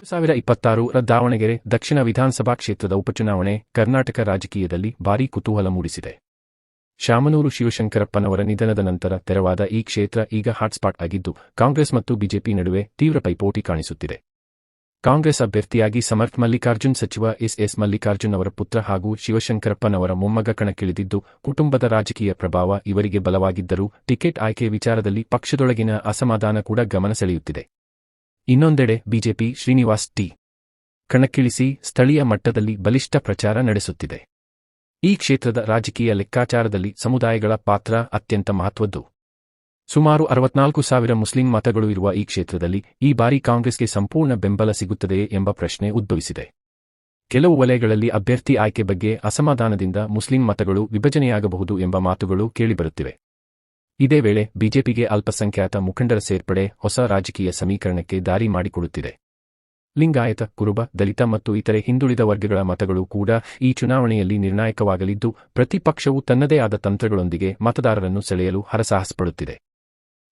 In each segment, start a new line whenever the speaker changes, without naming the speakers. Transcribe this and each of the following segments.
2026 ದಾವಣಗೆರೆ ದಕ್ಷಿಣ ವಿಧಾನಸಭಾ ಕ್ಷೇತ್ರದ ಉಪಚುನಾವಣೆ ಕರ್ನಾಟಕ ರಾಜಕೀಯದಲ್ಲಿ ಭಾರೀ ಕುತೂಹಲ ಮೂಡಿಸಿದೆ. ಶಾಮನೂರು ಶಿವಶಂಕರಪ್ಪನವರ ನಿಧನದ ನಂತರ ತೆರವಾದ ಈ ಕ್ಷೇತ್ರ ಈಗ ಹಾಟ್ಸ್ಪಾಟ್ ಆಗಿದ್ದು, ಕಾಂಗ್ರೆಸ್ ಮತ್ತು ಬಿಜೆಪಿ ನಡುವೆ ತೀವ್ರ ಪೈಪೋಟಿ ಕಾಣಿಸುತ್ತಿದೆ. ಕಾಂಗ್ರೆಸ್ ಅಭ್ಯರ್ಥಿಯಾಗಿ ಸಮರ್ಥ್ ಮಲ್ಲಿಕಾರ್ಜುನ್ ಸಚಿವ ಎಸ್ ಮಲ್ಲಿಕಾರ್ಜುನ್ ಅವರ ಪುತ್ರ ಹಾಗೂ ಶಿವಶಂಕರಪ್ಪನವರ ಮೊಮ್ಮಗ ಕಣಕ್ಕಿಳಿದಿದ್ದು, ಕುಟುಂಬದ ರಾಜಕೀಯ ಪ್ರಭಾವ ಇವರಿಗೆ ಬಲವಾಗಿದ್ದರೂ ಟಿಕೆಟ್ ಆಯ್ಕೆ ವಿಚಾರದಲ್ಲಿ ಪಕ್ಷದೊಳಗಿನ ಅಸಮಾಧಾನ ಕೂಡ ಗಮನ ಸೆಳೆಯುತ್ತಿದೆ. ಇನ್ನೊಂದೆಡೆ ಬಿಜೆಪಿ ಶ್ರೀನಿವಾಸ್ ಟಿ. ಕಣಕ್ಕಿಳಿಸಿ ಸ್ಥಳೀಯ ಮಟ್ಟದಲ್ಲಿ ಬಲಿಷ್ಠ ಪ್ರಚಾರ ನಡೆಸುತ್ತಿದೆ. ಈ ಕ್ಷೇತ್ರದ ರಾಜಕೀಯ ಲೆಕ್ಕಾಚಾರದಲ್ಲಿ ಸಮುದಾಯಗಳ ಪಾತ್ರ ಅತ್ಯಂತ ಮಹತ್ವದ್ದು. ಸುಮಾರು 64,000 ಮುಸ್ಲಿಂ ಮತಗಳು ಇರುವ ಈ ಕ್ಷೇತ್ರದಲ್ಲಿ ಈ ಬಾರಿ ಕಾಂಗ್ರೆಸ್ಗೆ ಸಂಪೂರ್ಣ ಬೆಂಬಲ ಸಿಗುತ್ತದೆಯೇ ಎಂಬ ಪ್ರಶ್ನೆ ಉದ್ಭವಿಸಿದೆ. ಕೆಲವು ವಲಯಗಳಲ್ಲಿ ಅಭ್ಯರ್ಥಿ ಆಯ್ಕೆ ಬಗ್ಗೆ ಅಸಮಾಧಾನದಿಂದ ಮುಸ್ಲಿಂ ಮತಗಳು ವಿಭಜನೆಯಾಗಬಹುದು ಎಂಬ ಮಾತುಗಳು ಕೇಳಿಬರುತ್ತಿವೆ. ಇದೇ ವೇಳೆ ಬಿಜೆಪಿಗೆ ಅಲ್ಪಸಂಖ್ಯಾತ ಮುಖಂಡರ ಸೇರ್ಪಡೆ ಹೊಸ ರಾಜಕೀಯ ಸಮೀಕರಣಕ್ಕೆ ದಾರಿ ಮಾಡಿಕೊಡುತ್ತಿದೆ. ಲಿಂಗಾಯತ, ಕುರುಬ, ದಲಿತ ಮತ್ತು ಇತರೆ ಹಿಂದುಳಿದ ವರ್ಗಗಳ ಮತಗಳು ಕೂಡ ಈ ಚುನಾವಣೆಯಲ್ಲಿ ನಿರ್ಣಾಯಕವಾಗಲಿದ್ದು, ಪ್ರತಿಪಕ್ಷವು ತನ್ನದೇ ಆದ ತಂತ್ರಗಳೊಂದಿಗೆ ಮತದಾರರನ್ನು ಸೆಳೆಯಲು ಹರಸಾಹಸಪಡುತ್ತಿದೆ.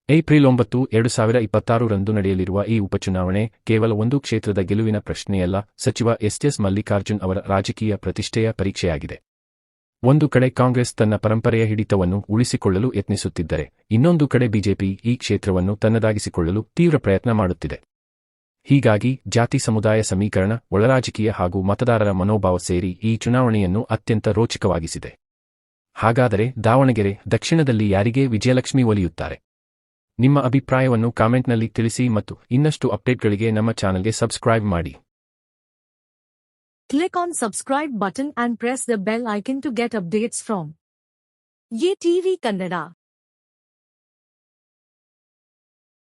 ಏಪ್ರಿಲ್ 9, 2026 ರಂದು ನಡೆಯಲಿರುವ ಈ ಉಪಚುನಾವಣೆ ಕೇವಲ ಒಂದು ಕ್ಷೇತ್ರದ ಗೆಲುವಿನ ಪ್ರಶ್ನೆಯಲ್ಲ, ಸಚಿವ ಎಸ್ ಮಲ್ಲಿಕಾರ್ಜುನ್ ಅವರ ರಾಜಕೀಯ ಪ್ರತಿಷ್ಠೆಯ ಪರೀಕ್ಷೆಯಾಗಿದೆ. ಒಂದು ಕಡೆ ಕಾಂಗ್ರೆಸ್ ತನ್ನ ಪರಂಪರೆಯ ಹಿಡಿತವನ್ನು ಉಳಿಸಿಕೊಳ್ಳಲು ಯತ್ನಿಸುತ್ತಿದ್ದರೆ, ಇನ್ನೊಂದು ಕಡೆ ಬಿಜೆಪಿ ಈ ಕ್ಷೇತ್ರವನ್ನು ತನ್ನದಾಗಿಸಿಕೊಳ್ಳಲು ತೀವ್ರ ಪ್ರಯತ್ನ ಮಾಡುತ್ತಿದೆ. ಹೀಗಾಗಿ ಜಾತಿ ಸಮುದಾಯ ಸಮೀಕರಣ, ಒಳರಾಜಕೀಯ ಹಾಗೂ ಮತದಾರರ ಮನೋಭಾವ ಸೇರಿ ಈ ಚುನಾವಣೆಯನ್ನು ಅತ್ಯಂತ ರೋಚಕವಾಗಿಸಿದೆ. ಹಾಗಾದರೆ ದಾವಣಗೆರೆ ದಕ್ಷಿಣದಲ್ಲಿ ಯಾರಿಗೆ ವಿಜಯಲಕ್ಷ್ಮಿ ಒಲಿಯುತ್ತಾರೆ? ನಿಮ್ಮ ಅಭಿಪ್ರಾಯವನ್ನು ಕಾಮೆಂಟ್ನಲ್ಲಿ ತಿಳಿಸಿ ಮತ್ತು ಇನ್ನಷ್ಟು ಅಪ್ಡೇಟ್ಗಳಿಗೆ ನಮ್ಮ ಚಾನೆಲ್ಗೆ ಸಬ್ಸ್ಕ್ರೈಬ್ ಮಾಡಿ.
Click on subscribe button and press the bell icon to get updates from Ye TV Kannada.